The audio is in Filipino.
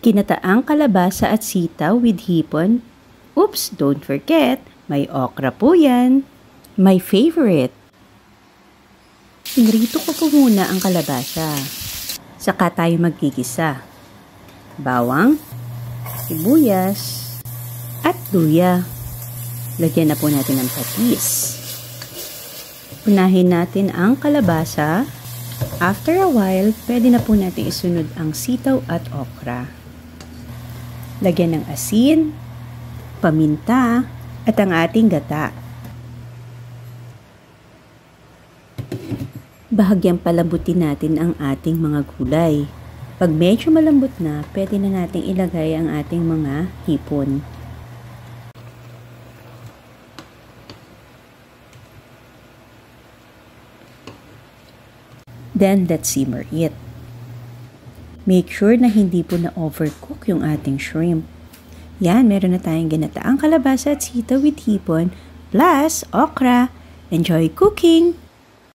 Kinataang kalabasa at sitaw with hipon. Oops, don't forget, may okra po yan. My favorite. Pinrito ko po muna ang kalabasa. Saka tayo magkikisa. Bawang, sibuyas, at luya. Lagyan na po natin ng patis. Unahin natin ang kalabasa. After a while, pwede na po natin isunod ang sitaw at okra. Lagyan ng asin, paminta, at ang ating gata. Bahagyang palambutin natin ang ating mga gulay. Pag medyo malambot na, pwede na natin ilagay ang ating mga hipon. Then, let's simmer it. Make sure na hindi po na-overcook yung ating shrimp. Yan, meron na tayong ginataang kalabasa at sitaw with hipon, plus okra. Enjoy cooking!